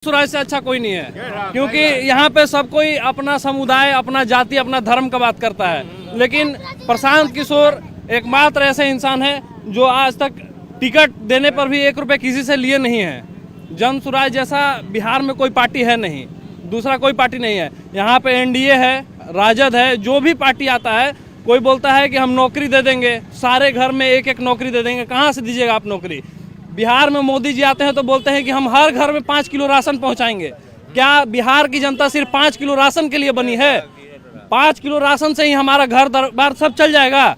स्वराज से अच्छा कोई नहीं है, क्योंकि यहाँ पे सब कोई अपना समुदाय, अपना जाति, अपना धर्म का बात करता है। लेकिन प्रशांत किशोर एकमात्र ऐसे इंसान है जो आज तक टिकट देने पर भी 1 रुपये किसी से लिए नहीं है। जन स्वराज जैसा बिहार में कोई पार्टी है नहीं, दूसरा कोई पार्टी नहीं है। यहाँ पे एनडीए है, राजद है, जो भी पार्टी आता है कोई बोलता है कि हम नौकरी दे देंगे, सारे घर में 1-1 नौकरी दे देंगे। कहाँ से दीजिएगा आप नौकरी? बिहार में मोदी जी आते हैं तो बोलते हैं कि हम हर घर में 5 किलो राशन पहुंचाएंगे। क्या बिहार की जनता सिर्फ 5 किलो राशन के लिए बनी है? 5 किलो राशन से ही हमारा घर दरबार सब चल जाएगा?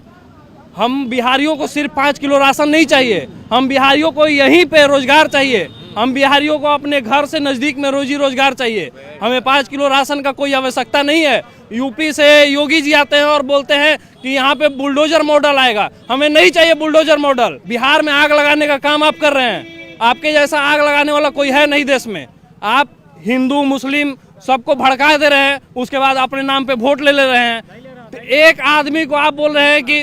हम बिहारियों को सिर्फ 5 किलो राशन नहीं चाहिए, हम बिहारियों को यहीं पे रोजगार चाहिए। हम बिहारियों को अपने घर से नजदीक में रोजी रोजगार चाहिए। हमें 5 किलो राशन का कोई आवश्यकता नहीं है। यूपी से योगी जी आते हैं और बोलते हैं कि यहाँ पे बुलडोजर मॉडल आएगा। हमें नहीं चाहिए बुलडोजर मॉडल। बिहार में आग लगाने का काम आप कर रहे हैं। आपके जैसा आग लगाने वाला कोई है नहीं देश में। आप हिंदू मुस्लिम सबको भड़का दे रहे हैं, उसके बाद अपने नाम पे वोट ले रहे हैं। तो एक आदमी को आप बोल रहे हैं कि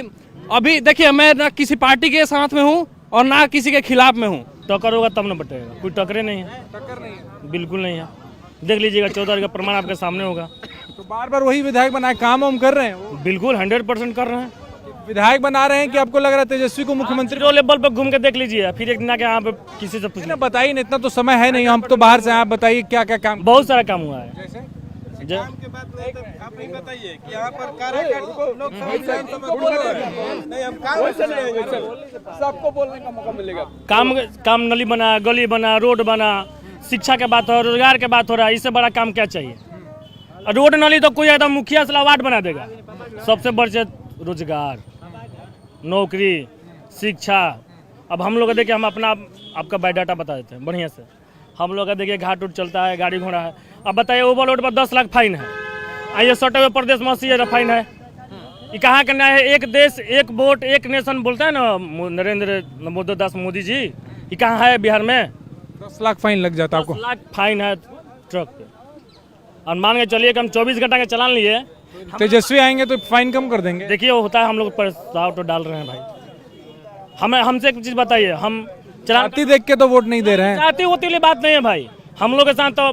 अभी देखिए, मैं ना किसी पार्टी के साथ में हूँ और ना किसी के खिलाफ में हूँ। टक्कर होगा तब न बटेगा, कोई टक्करे नहीं है। टक्कर नहीं है, बिल्कुल नहीं है। देख लीजिएगा 14 का प्रमाण आपके सामने होगा। तो बार बार वही विधायक बनाए, काम हम कर रहे हैं वो। बिल्कुल 100% कर रहे हैं। विधायक बना रहे हैं कि आपको लग रहा है तेजस्वी को मुख्यमंत्री? जो लेवल पर घूम के देख लीजिए, फिर एक दिन आके यहाँ पे किसी से पूछना। बताइए ना, इतना तो समय है नहीं, हम तो बाहर से। आप बताइए क्या क्या काम? बहुत सारा काम हुआ है। काम के बाद आप नहीं बताइए कि यहाँ पर नहीं, हम काम से नहीं आएंगे सर, सबको बोलने का मौका मिलेगा। काम नली बना, गली बना, रोड बना, शिक्षा के बात हो, रोजगार के बात हो रहा है। इससे बड़ा काम क्या चाहिए? रोड नली तो कोई एकदम मुखिया से वार्ड बना देगा। सबसे बड़े रोजगार, नौकरी, शिक्षा। अब हम लोग देखिए, हम अपना आपका बायोडाटा बता देते हैं बढ़िया से। हम लोग का देखिए घाट उट चलता है, गाड़ी घोड़ा है। अब बताइए ओवरलोड पर 10 लाख फाइन है, आइए सटे हुए प्रदेश में 80,000 फाइन है। ये कहाँ का न्याय है? एक देश एक वोट एक नेशन बोलता है ना नरेंद्र दास मोदी जी, ये कहाँ है बिहार में? 10 लाख फाइन लग जाता है आपको? 10 लाख फाइन है ट्रक पे। और मान के चलिए कि हम 24 घंटा के चलान लिए, तेजस्वी आएंगे तो फाइन कम कर देंगे। देखिए वो होता है, हम लोग प्रस्ताव तो डाल रहे हैं भाई। हमसे एक चीज बताइए, हम जाति देख के तो वोट नहीं दे रहे हैं। जाति होती वाली बात नहीं है भाई। हम लोग के साथ तो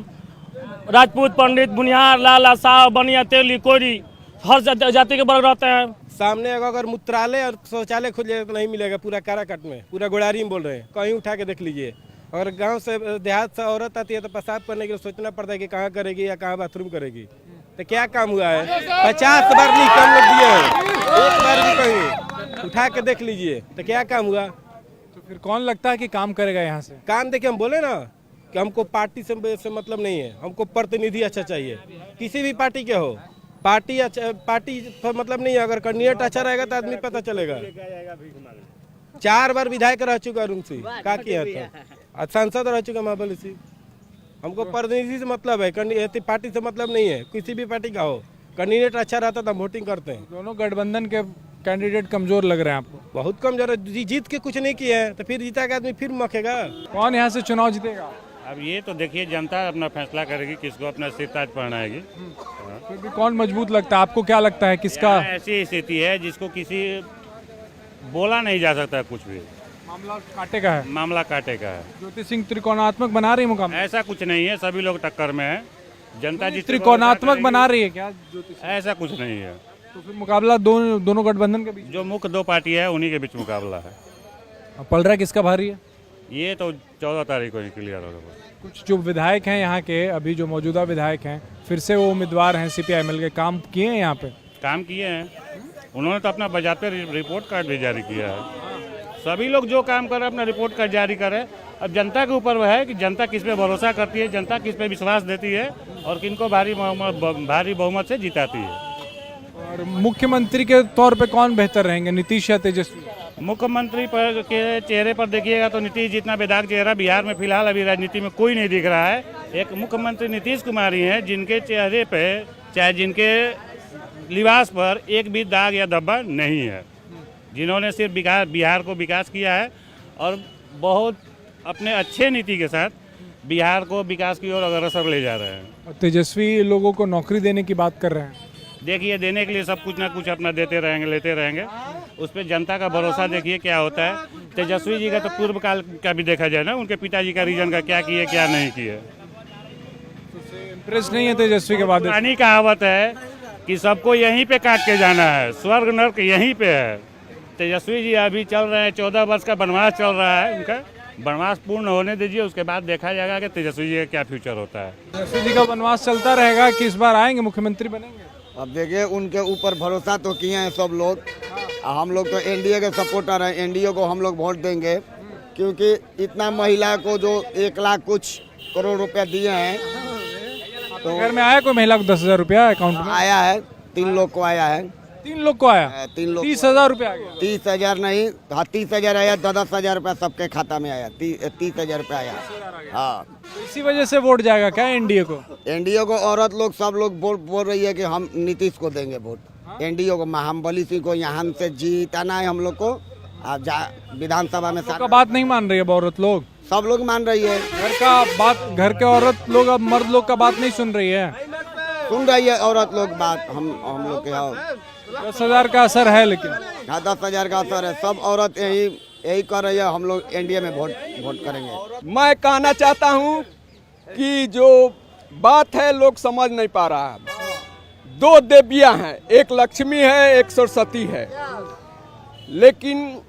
राजपूत, पंडित, बुनियार, लाला, साव, बनिया, तेली, कोरी, हर जाति के वर्ग रहते हैं। सामने अगर मूत्रालय और शौचालय खुल जाए तो नहीं मिलेगा पूरा काराकट में, पूरा गोड़ारी में बोल रहे हैं। कहीं उठा के देख लीजिए। और गांव से देहात से औरत आती है तो पेशाब करने के लिए सोचना पड़ता है कि कहाँ करेगी या कहाँ बाथरूम करेगी। तो क्या काम हुआ है? 50 बार नहीं कम लोग दिए हैं, एक बार भी कहीं उठा के देख लीजिए। तो क्या काम हुआ? तो फिर कौन लगता है कि काम करेगा यहाँ से? काम देखिए, हम बोले ना कि हमको पार्टी से मतलब नहीं है, हमको प्रतिनिधि अच्छा चाहिए। किसी भी पार्टी के हो, पार्टी मतलब नहीं है। अगर कैंडिडेट अच्छा रहेगा तो आदमी पता चलेगा। 4 बार विधायक रह चुका रूमसी का किया था, सांसद रह चुका महाबली सिंह। हमको प्रतिनिधि से मतलब है, पार्टी से मतलब नहीं है। किसी भी पार्टी का हो, कैंडिडेट अच्छा रहता तो हम वोटिंग करते हैं। दोनों गठबंधन के कैंडिडेट कमजोर लग रहे हैं आपको? बहुत कमजोर है। जीत के कुछ नहीं किया है तो फिर जीता के आदमी फिर मखेगा। कौन यहाँ से चुनाव जीतेगा? अब ये तो देखिए, जनता अपना फैसला करेगी किसको अपना सिरताज पहनाएगी। फिर भी कौन मजबूत लगता है आपको? क्या लगता है किसका? ऐसी स्थिति है जिसको किसी बोला नहीं जा सकता कुछ भी। मामला काटे का है? मामला काटे का है। ज्योति सिंह त्रिकोणात्मक बना रही है मुकाबला? ऐसा कुछ नहीं है, सभी लोग टक्कर में है। जनता जिस त्रिकोणात्मक बना रही है क्या ज्योति सिंह? ऐसा कुछ नहीं है। तो फिर मुकाबला दोनों गठबंधन के बीच? जो मुख्य 2 पार्टी है उन्हीं के बीच मुकाबला है। पल रहा है किसका भारी है? ये तो 14 तारीख को ही क्लियर होगा। कुछ जो विधायक हैं यहाँ के, अभी जो मौजूदा विधायक हैं, फिर से वो उम्मीदवार हैं CPI-ML के, काम किए हैं यहाँ पे? काम किए हैं उन्होंने, तो अपना बाज़ाब्ते रिपोर्ट कार्ड भी जारी किया है। सभी लोग जो काम कर रहे हैं अपना रिपोर्ट कार्ड जारी करें। अब जनता के ऊपर वह है कि जनता किस पे भरोसा करती है, जनता किस पे विश्वास देती है और किनको भारी बहुमत से जिताती है। और मुख्यमंत्री के तौर पे कौन बेहतर रहेंगे, नीतीश या तेजस्वी? मुख्यमंत्री पर के चेहरे पर देखिएगा तो नीतीश जितना बेदाग चेहरा बिहार में फिलहाल अभी राजनीति में कोई नहीं दिख रहा है। एक मुख्यमंत्री नीतीश कुमार ही हैं जिनके चेहरे पे, चाहे जिनके लिबास पर एक भी दाग या धब्बा नहीं है, जिन्होंने सिर्फ बिहार को विकास किया है और बहुत अपने अच्छे नीति के साथ बिहार को विकास की ओर अग्रसर ले जा रहे हैं। और तेजस्वी लोगों को नौकरी देने की बात कर रहे हैं। देखिए, देने के लिए सब कुछ ना कुछ अपना देते रहेंगे, लेते रहेंगे। उस पर जनता का भरोसा देखिए क्या होता है। तेजस्वी जी का तो पूर्व काल का भी देखा जाए ना, उनके पिताजी का रीजन का क्या किए क्या नहीं किए। इम्प्रेस नहीं है तेजस्वी के बाद? पुरानी कहावत है कि सबको यहीं पे काट के जाना है, स्वर्ग नर्क यहीं पे है। तेजस्वी जी अभी चल रहे हैं, 14 वर्ष का वनवास चल रहा है उनका, वनवास पूर्ण होने दीजिए, उसके बाद देखा जाएगा कि तेजस्वी जी का क्या फ्यूचर होता है। तेजस्वी जी का वनवास चलता रहेगा कि इस बार आएंगे, मुख्यमंत्री बनेंगे? अब देखिए, उनके ऊपर भरोसा तो किए हैं सब लोग। हम लोग तो एनडीए के सपोर्टर हैं, एनडीए को हम लोग वोट देंगे, क्योंकि इतना महिला को जो 1 लाख कुछ करोड़ रुपया दिए हैं, तो घर में आया कोई महिला को 10,000 रुपया अकाउंट में? आया है, 3 लोग को आया है। 3 लोग को आया? 3 लोग 30,000 रुपया आ गया? 30,000 नहीं, हाँ 30,000 आया, 10,000 रुपया सबके खाता में आया, 30,000 रुपया आया। हाँ, तो इसी वजह से वोट जाएगा क्या एनडीए को? एनडीए को औरत लोग सब लोग बोल रही है कि हम नीतीश को देंगे वोट। एनडीए को, महाबली सिंह को यहाँ से जीताना है हम लोग को। विधानसभा में का बात नहीं मान रही है औरत लोग? सब लोग मान रही है। घर के औरत लोग अब मर्द लोग का बात नहीं सुन रही है? सुन रही है औरत लोग बात, हम लोग के। 10,000 का असर है, लेकिन हाँ 10,000 का असर है। सब औरत यही कर रही है, हम लोग एनडीए में वोट करेंगे। मैं कहना चाहता हूं कि जो बात है लोग समझ नहीं पा रहा है। 2 देवियां हैं, एक लक्ष्मी है, एक सरस्वती है, लेकिन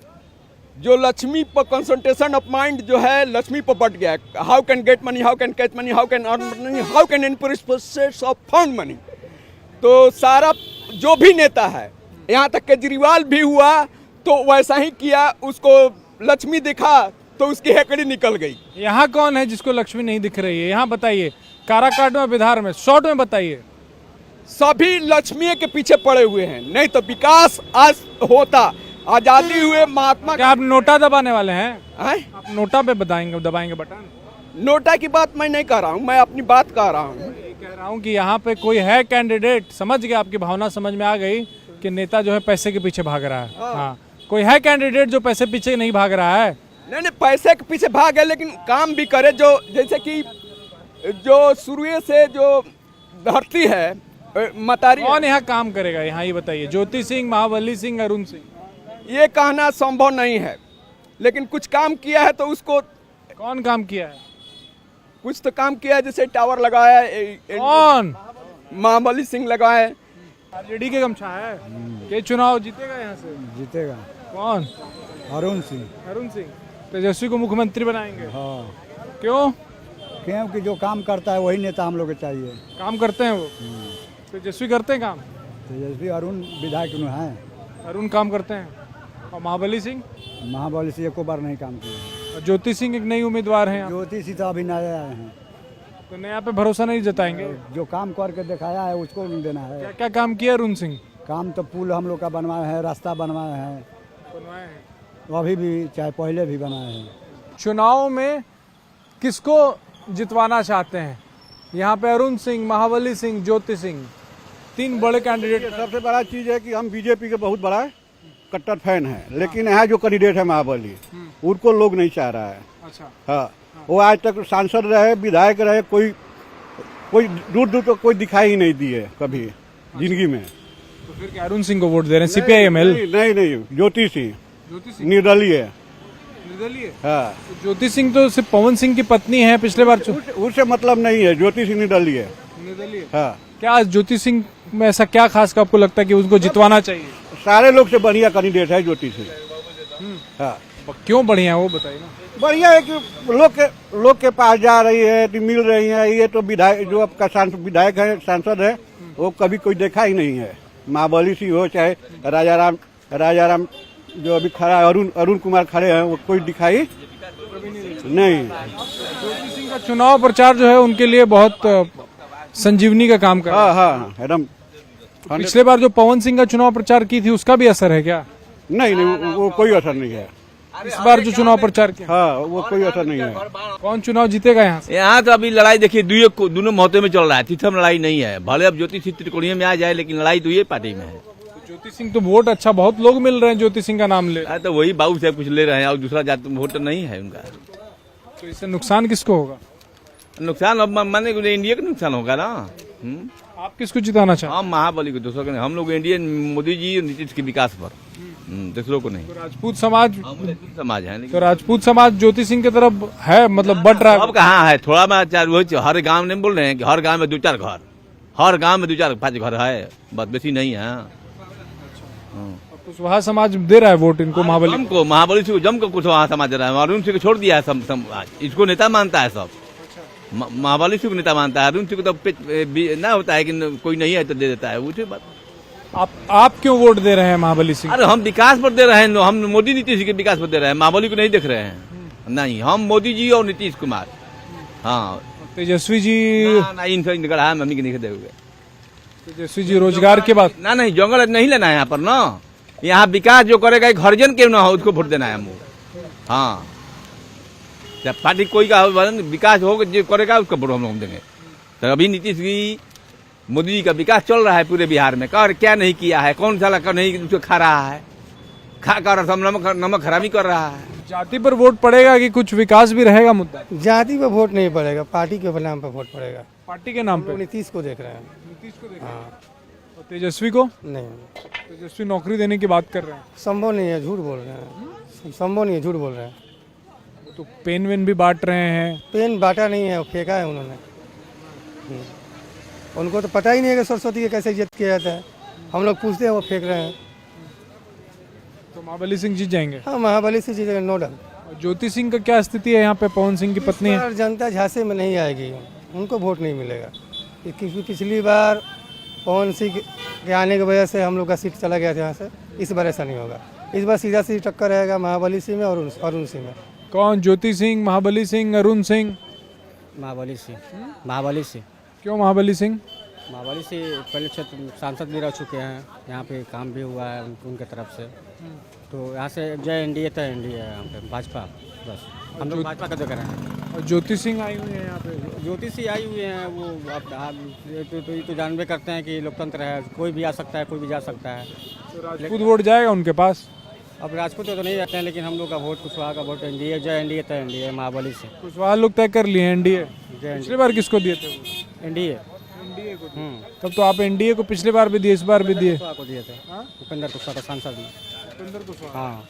जो लक्ष्मी पर कंसंट्रेशन ऑफ माइंड जो है लक्ष्मी पर बढ़ गया है। How can get money, how can catch money, how can earn money, how can increase process of found money. तो सारा जो भी नेता है, यहाँ तक केजरीवाल भी हुआ तो वैसा ही किया, उसको लक्ष्मी दिखा तो उसकी हेकड़ी निकल गई। यहाँ कौन है जिसको लक्ष्मी नहीं दिख रही है? यहाँ बताइए, काराकाट में, बिहार में, शॉर्ट में बताइए। सभी लक्ष्मी के पीछे पड़े हुए हैं, नहीं तो विकास आज होता। आजादी हुए महात्मा। क्या आप नोटा दबाने वाले हैं? हैं? आप नोटा पे दबाएंगे बटन? नोटा की बात मैं नहीं कर रहा हूँ, मैं अपनी बात कर रहा हूँ। कह रहा हूँ कि यहाँ पे कोई है कैंडिडेट, समझ गया, आपकी भावना समझ में आ गई कि नेता जो है पैसे के पीछे भाग रहा है। हाँ, कोई है कैंडिडेट जो पैसे पीछे नहीं भाग रहा है? नहीं, पैसे के पीछे भाग है, लेकिन काम भी करे। जो जैसे कि जो शुरू से जो धरती है मतारी। कौन यहाँ काम करेगा यहाँ, ये बताइए? ज्योति सिंह, महाबली सिंह, अरुण सिंह? ये कहना संभव नहीं है, लेकिन कुछ काम किया है तो उसको। कौन काम किया है? कुछ तो काम किया है, जैसे टावर लगाया है। कौन? महाबली सिंह लगाए। आरजेडी के गमछा है। के चुनाव जीतेगा यहाँ से? जीतेगा। कौन? अरुण सिंह। अरुण सिंह तेजस्वी को मुख्यमंत्री बनाएंगे? हाँ। क्यों? क्योंकि जो काम करता है वही नेता हम लोग को चाहिए। काम करते हैं वो? तेजस्वी करते हैं काम? तेजस्वी अरुण विधायक हैं। अरुण काम करते हैं। और महाबली सिंह? महाबली सिंह एको बार नहीं काम किया। और ज्योति सिंह एक नई उम्मीदवार हैं। ज्योति सिंह तो अभी नए आए हैं, तो नया पे भरोसा नहीं जताएंगे? जो काम करके दिखाया है उसको देना है। क्या क्या काम किया अरुण सिंह? काम तो पुल हम लोग का बनवाए हैं, रास्ता बनवाए हैं, अभी भी चाहे पहले भी बनाए हैं। चुनाव में किसको जितवाना चाहते हैं? यहाँ पे अरुण सिंह, महाबली सिंह, ज्योति सिंह, 3 बड़े कैंडिडेट। सबसे बड़ा चीज है कि हम बीजेपी के बहुत बड़ा कट्टर फैन है, लेकिन यहाँ जो कैंडिडेट है महाबली, उनको लोग नहीं चाह रहा है। अच्छा। हाँ, वो आज तक सांसद रहे, विधायक रहे, कोई दूर दूर तक कोई दिखाई ही नहीं दिए कभी जिंदगी में। तो फिर क्या अरुण सिंह को वोट दे रहे हैं? सीपीआईएमएल? नहीं, ज्योति सिंह निर्दलीय। निर्दलीय? हाँ। तो ज्योति सिंह तो सिर्फ पवन सिंह की पत्नी है, पिछले बार। उससे मतलब नहीं है, ज्योति सिंह निर्दलीय। हाँ। क्या ज्योति सिंह में ऐसा क्या खास का आपको लगता है कि उसको जितवाना चाहिए? सारे लोग से बढ़िया कैंडिडेट है ज्योति सिंह। हाँ। क्यों बढ़िया है वो बताइए ना। बढ़िया है कि लोग के पास जा रही है, मिल रही है। ये तो विधायक जो आपका विधायक है, सांसद है, वो कभी कोई देखा ही नहीं है। महाबली सिंह हो चाहे राजाराम जो अभी खड़ा है, अरुण कुमार खड़े हैं, वो कोई दिखाई नहीं। ज्योति सिंह का चुनाव प्रचार जो है उनके लिए बहुत संजीवनी का काम कर रहा है। हाँ, एकदम। पिछले बार जो पवन सिंह का चुनाव प्रचार की थी उसका भी असर है क्या? नहीं, वो कोई असर नहीं है। इस बार जो चुनाव प्रचार किया, हाँ, वो कोई असर नहीं है। कौन चुनाव जीतेगा यहाँ से? यहाँ तो अभी लड़ाई देखिए दोनों महोत्सव में चल रहा है, तीसरा में लड़ाई नहीं है। भले अब ज्योति सिंह त्रिकोणीय में आ जाए, लेकिन लड़ाई तो ये पार्टी में है। ज्योति सिंह तो वोट अच्छा, बहुत लोग मिल रहे हैं ज्योति सिंह का नाम ले। तो वही बाबू साहब कुछ ले रहे हैं और दूसरा जात वोट नहीं है उनका। तो इससे नुकसान किसको होगा? नुकसान अब माने इंडिया का नुकसान होगा ना। आप किसको जिताना चाहते हैं? हम महाबली को, दूसरों का नहीं। हम लोग इंडियन मोदी जी और नीतीश के विकास पर। दूसरों को नहीं। तो राजपूत समाज समाज है तो लेकिन राजपूत समाज ज्योति सिंह की तरफ है, मतलब बढ़ रहा है। अब कहाँ है, थोड़ा मैं चार वही हर गांव में बोल रहे हैं कि हर गांव में 2-4 घर, हर गांव में 2-4-5 घर है, बस बेसी नहीं है। कुशवाहा समाज दे रहा है वोट इनको, महाबली हमको महाबली सिंह को जम को कुशवाहा समाज दे रहा है, अरुण सिंह को छोड़ दिया है सब समाज, इसको नेता मानता है सब। महाबली सिंह को नेता मानता है, अरुण सिंह को तो ना होता है कि कोई नहीं है तो दे देता है, वो बात। आप क्यों वोट दे रहे हैं महाबली सिंह? अरे हम विकास पर दे रहे हैं, हम मोदी नीतीश के विकास पर दे रहे हैं, महाबली को नहीं देख रहे हैं। नहीं, हम मोदी जी और नीतीश कुमार। हाँ, तेजस्वी जी इनसे निकला है, मम्मी के नहीं देंगे। तेजस्वी जी रोजगार के बाद ना नहीं, जंगल नहीं लेना है यहाँ पर ना, यहाँ विकास जो करेगा एक हरिजन क्यों ना हो उसको वोट देना है हमको। हाँ, जब पार्टी कोई का विकास होगा जो करेगा उसको वोट हम लोग देंगे। तो अभी नीतीश जी मोदी जी का विकास चल रहा है पूरे बिहार में, क्या नहीं किया है, कौन सा लड़का नहीं उसको खा रहा है, खा कर नमक खराबी कर रहा है। जाति पर वोट पड़ेगा कि कुछ विकास भी रहेगा मुद्दा? जाति पे वोट नहीं पड़ेगा, पार्टी के नाम पे वोट पड़ेगा। पार्टी के नाम पे नीतीश को देख रहे हैं। नीतीश को देख हाँ, और तेजस्वी को नहीं, तेजस्वी नौकरी देने की बात कर रहे हैं। संभव नहीं है, झूठ बोल रहे हैं, संभव नहीं है, झूठ बोल रहे हैं। तो पेन वेन भी बांट रहे हैं। पेन बांटा नहीं है, फेंका है उन्होंने। उनको तो पता ही नहीं है कि सरस्वती के कैसे इज्जत किया जाता है। हम लोग पूछते हैं, वो फेंक रहे हैं। तो महाबली सिंह जीत जाएंगे? हाँ, महाबली से जीतेगा, नो डाउट। और ज्योति सिंह का क्या स्थिति है यहाँ पे? पवन सिंह की पत्नी है। जनता झांसे में नहीं आएगी, उनको वोट नहीं मिलेगा, क्योंकि पिछली बार पवन सिंह के आने की वजह से हम लोग का सीट चला गया था यहाँ से। इस बार ऐसा नहीं होगा, इस बार सीधा सीधी टक्कर रहेगा महाबली सिंह में और अरुण सिंह में। कौन? ज्योति सिंह, महाबली सिंह, अरुण सिंह? महाबली सिंह। महाबली सिंह। क्यों महाबली सिंह? महाबली से पहले क्षेत्र सांसद भी रह चुके हैं, यहाँ पे काम भी हुआ है उनके तरफ से। तो यहाँ से जय एनडीए तो एनडीए है, यहाँ पे भाजपा, बस हम लोग भाजपा का देख रहे हैं। और ज्योति सिंह आई हुई है यहाँ पे? ज्योति सिंह आई हुई हैं, वो अब तो जानबे करते हैं कि लोकतंत्र है, कोई भी आ सकता है, कोई भी जा सकता है। तो राजपूत वोट जाएगा उनके पास? अब राजपूत तो नहीं जाते हैं, लेकिन हम लोग का वोट, कुशवाहा का वोट एनडीए, जय एनडीए तो एनडीए, महाबली से। कुशवाहा लोग तय कर लिए एनडीए। पिछली बार किसको दिए थे? एनडीए को। तब तो आप एनडीए को पिछली बार भी दिए, इस बार भी दिए। को दिए थे, उपेंद्र कुशवाहा सांसद में। उपेंद्र कुशवाहा। हाँ,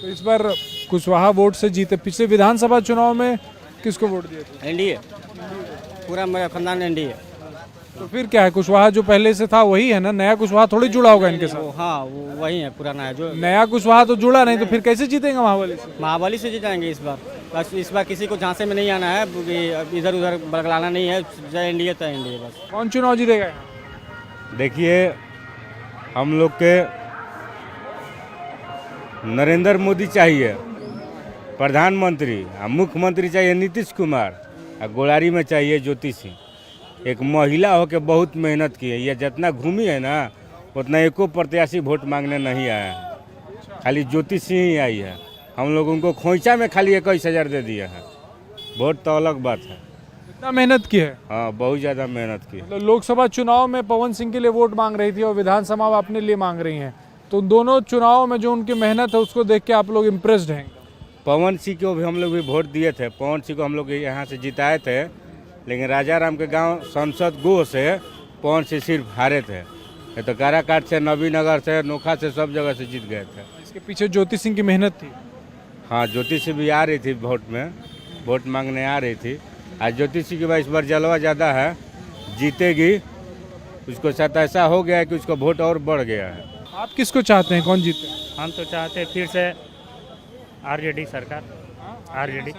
तो इस बार कुशवाहा वोट से जीते। पिछले विधानसभा चुनाव में किसको वोट दिए थे? एनडीए, पूरा मेरा खानदान एनडीए। तो फिर क्या है, कुशवाहा जो पहले से था वही है ना, नया कुशवाहा थोड़ी जुड़ा होगा इनके साथ? हाँ, वो वही है, पुराना है। जो नया कुशवाहा तो जुड़ा नहीं, तो फिर कैसे जीतेंगे महाबली से? महाबली से जीतेंगे इस बार। बस इस बार किसी को झांसे में नहीं आना है, इधर उधर बगलाना नहीं है, जय एनडीए तो एनडीए बस। कौन चुनाव जीतेगा? देखिए, हम लोग के नरेंद्र मोदी चाहिए प्रधानमंत्री, मुख्यमंत्री चाहिए नीतीश कुमार, और गोलारी में चाहिए ज्योति सिंह। एक महिला हो के बहुत मेहनत की है, ये जितना घूमी है ना उतना एको प्रत्याशी वोट मांगने नहीं आया है, खाली ज्योति सिंह ही आई है। हम लोग उनको खोइचा में खाली 21,000 दे दिए हैं, वोट तो अलग बात है। इतना मेहनत की है? हाँ, बहुत ज़्यादा मेहनत की। तो लोकसभा चुनाव में पवन सिंह के लिए वोट मांग रही थी और विधानसभा में अपने लिए मांग रही हैं, तो दोनों चुनाव में जो उनकी मेहनत है उसको देख के आप लोग इम्प्रेस्ड हैं? पवन सिंह को भी हम लोग भी वोट दिए थे, पवन सिंह को हम लोग यहाँ से जिताए थे, लेकिन राजाराम के गांव संसद गो से पवन सिंह सिर्फ हारे थे। ये तो काराकाट से, नबीनगर से, नोखा से, सब जगह से जीत गए थे। इसके पीछे ज्योति सिंह की मेहनत थी। हाँ, ज्योति सिंह भी आ रही थी वोट में, वोट मांगने आ रही थी। आज ज्योति सिंह की इस बार जलवा ज़्यादा है, जीतेगी। उसको साथ ऐसा हो गया है कि उसका वोट और बढ़ गया है। आप किसको चाहते हैं, कौन जीते? हम तो चाहते हैं फिर से आरजेडी सरकार, आरजेडी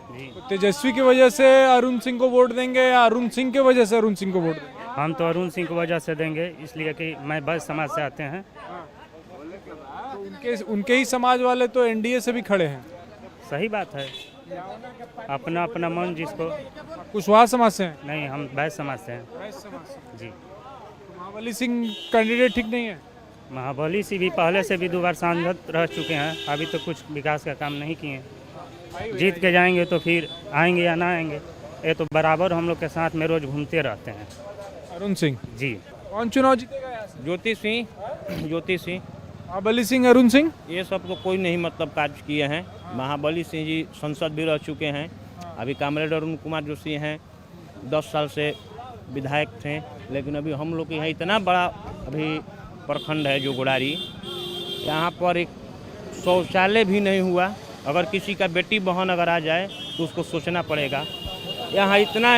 जी। तो तेजस्वी की वजह से अरुण सिंह को वोट देंगे या अरुण सिंह की वजह से अरुण सिंह को वोट देंगे? हम तो अरुण सिंह की वजह से देंगे, इसलिए कि मैं बस समाज से आते हैं। तो उनके ही समाज वाले तो एनडीए से भी खड़े हैं। सही बात है, अपना अपना मन जिसको। कुशवाहा समाज से हैं? नहीं, हम बैस समाज से हैं जी। महाबली सिंह कैंडिडेट ठीक नहीं है? महाबली सिंह भी पहले से भी 2 बार सांसद रह चुके हैं, अभी तो कुछ विकास का काम नहीं किए। जीत के जाएंगे तो फिर आएंगे या ना आएंगे, ये तो बराबर हम लोग के साथ में रोज घूमते रहते हैं। अरुण सिंह जी। कौन चुनाव जीतेगा यहाँ से? ज्योति सिंह, महाबली सिंह, अरुण सिंह? ये सब तो कोई नहीं मतलब कार्य किए हैं। महाबली सिंह जी संसद भी रह चुके हैं, अभी कामरेड अरुण कुमार जोशी हैं, 10 साल से विधायक थे, लेकिन अभी हम लोग के यहाँ इतना बड़ा अभी प्रखंड है जो गोड़ारी, यहाँ पर एक शौचालय भी नहीं हुआ। अगर किसी का बेटी बहन अगर आ जाए तो उसको सोचना पड़ेगा। यहाँ इतना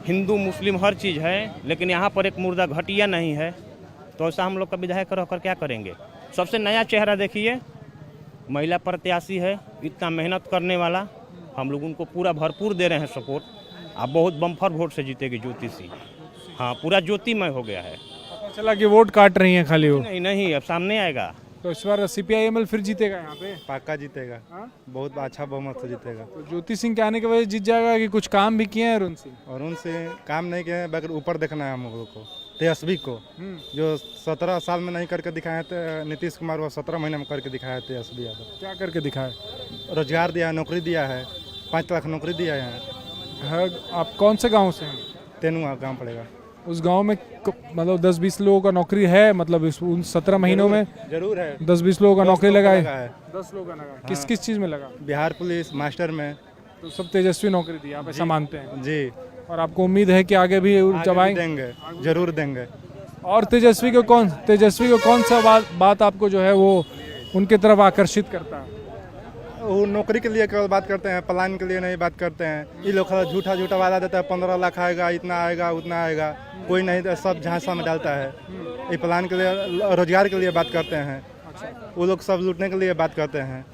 हिंदू मुस्लिम हर चीज़ है, लेकिन यहाँ पर एक मुर्दा घटिया नहीं है। तो ऐसा हम लोग का विधायक रहकर क्या करेंगे? सबसे नया चेहरा देखिए, महिला प्रत्याशी है, इतना मेहनत करने वाला। हम लोग उनको पूरा भरपूर दे रहे हैं सपोर्ट। अब बहुत बम्फर वोट से जीतेगी ज्योति सिंह। हाँ, पूरा ज्योतिमय हो गया है। पता चला कि वोट काट रही हैं खाली वो। नहीं, अब सामने आएगा। तो इस बार CPIML फिर जीतेगा यहाँ पे? पक्का जीतेगा। बहुत अच्छा बहुमत से जीतेगा। तो ज्योति सिंह के आने की वजह से जीत जाएगा कि कुछ काम भी किए हैं अरुण सिंह? और उनसे काम नहीं किए हैं, बगैर ऊपर देखना है हम लोगों को। तेजस्वी को जो 17 साल में नहीं करके दिखाए थे नीतीश कुमार, वो 17 महीने में करके दिखाया तेजस्वी यादव। क्या करके दिखाए? रोजगार दिया, नौकरी दिया है, 5 लाख नौकरी दिया है। आप कौन से गांव से हैं? तेनुआ गाँव पड़ेगा। उस गांव में मतलब 10-20 लोगों का नौकरी है, मतलब उन 17 महीनों में जरूर है। 10-20 लोगों का नौकरी लगा है। 10 लोगों का लगा। किस किस चीज़ में लगा? बिहार पुलिस, मास्टर में। तो सब तेजस्वी नौकरी दी, आप ऐसा मानते हैं? जी। और आपको उम्मीद है कि आगे भी जब आएंगे? देंगे, जरूर देंगे। और तेजस्वी को कौन सा बात आपको जो है वो उनके तरफ आकर्षित करता है? वो नौकरी के लिए केवल बात करते हैं, प्लान के लिए नहीं बात करते हैं। ये लोग झूठा वादा देता है, 15 लाख आएगा, इतना आएगा, उतना आएगा, कोई नहीं, सब झांसा में डालता है। ये प्लान के लिए, रोजगार के लिए बात करते हैं। वो लोग सब लूटने के लिए बात करते हैं।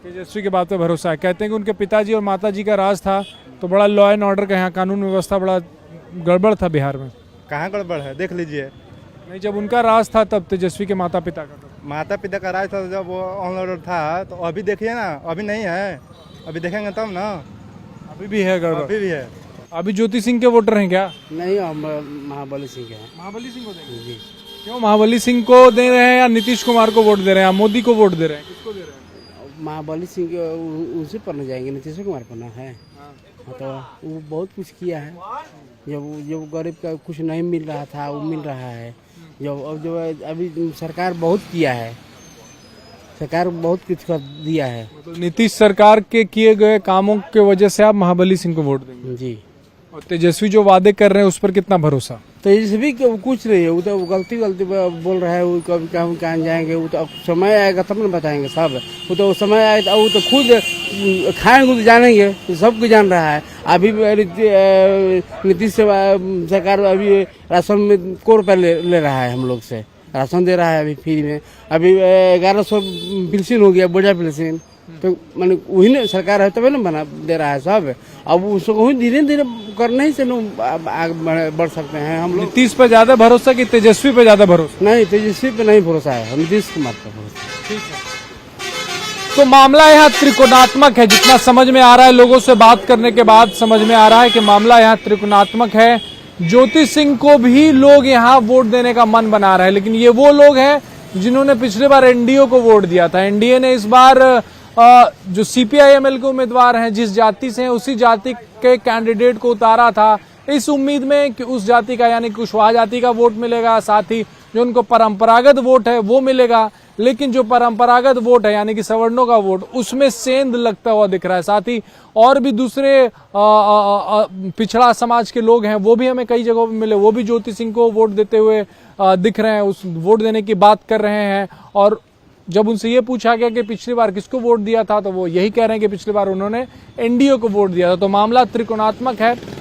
तेजस्वी की बात पे भरोसा है। कहते हैं कि उनके पिताजी और माताजी का राज था, तो बड़ा लॉ एंड ऑर्डर का यहाँ कानून व्यवस्था बड़ा गड़बड़ था बिहार में। कहाँ गड़बड़ है, देख लीजिए। नहीं, जब उनका राज था तब तेजस्वी के माता पिता का राज था, जब वो ऑन ऑर्डर था। तो अभी देखिए ना, अभी नहीं है, अभी देखेंगे तब ना। अभी भी है गड़बड़? अभी भी है। अभी ज्योति सिंह के वोटर हैं क्या? नहीं, हम महाबली सिंह के हैं। महाबली सिंह को देंगे जी? क्यों महाबली सिंह को दे रहे हैं या नीतीश कुमार को वोट दे रहे हैं, मोदी को वोट दे रहे हैं? किसको दे रहे हैं? महाबली सिंह उनसे पर न जाएंगे, नीतीश कुमार पर ना है। तो वो बहुत कुछ किया है। जब गरीब का कुछ नहीं मिल रहा था वो मिल रहा है। जो अभी सरकार बहुत किया है, सरकार बहुत कुछ कर दिया है। तो नीतीश सरकार के किए गए कामों के वजह से आप महाबली सिंह को वोट देंगे? जी। और तेजस्वी जो वादे कर रहे हैं उस पर कितना भरोसा? तेजस्वी कुछ नहीं है, वो तो गलती बोल रहा है। वो कभी कहाँ जाएंगे, वो तो अब समय आएगा तब न बताएंगे सब। वो तो समय आएगा, वो तो खुद खाएंगे तो जानेंगे, सब कुछ जान रहा है। अभी नीतीश सरकार अभी राशन में 1 रुपया ले रहा है, हम लोग से राशन दे रहा है अभी फ्री में। अभी 1100 पेंशन हो गया, बोझा पेंशन। तो मैंने वही ने सरकार है तभी ना बना दे रहा है सब। अब उसको धीरे धीरे करने ही से लोग आगे बढ़ सकते हैं हम लोग। नीतीश पे ज्यादा भरोसा कि तेजस्वी पे ज्यादा भरोसा? नहीं, तेजस्वी पे नहीं भरोसा है, नीतीश कुमार पे भरोसा। ठीक है। तो मामला यहाँ त्रिकोणात्मक है, जितना समझ में आ रहा है, लोगों से बात करने के बाद समझ में आ रहा है कि मामला यहाँ त्रिकोणात्मक है। ज्योति सिंह को भी लोग यहाँ वोट देने का मन बना रहे हैं, लेकिन ये वो लोग हैं जिन्होंने पिछले बार एनडीए को वोट दिया था। एनडीए ने इस बार जो CPIML के उम्मीदवार हैं, जिस जाति से हैं उसी जाति के कैंडिडेट को उतारा था, इस उम्मीद में कि उस जाति का यानी कुशवाहा जाति का वोट मिलेगा, साथ ही जो उनको परंपरागत वोट है वो मिलेगा। लेकिन जो परंपरागत वोट है यानी कि सवर्णों का वोट, उसमें सेंध लगता हुआ दिख रहा है। साथ ही और भी दूसरे पिछड़ा समाज के लोग हैं, वो भी हमें कई जगहों पर मिले, वो भी ज्योति सिंह को वोट देते हुए दिख रहे हैं, उस वोट देने की बात कर रहे हैं। और जब उनसे ये पूछा गया कि पिछली बार किसको वोट दिया था, तो वो यही कह रहे हैं कि पिछली बार उन्होंने एनडीए को वोट दिया था। तो मामला त्रिकोणात्मक है।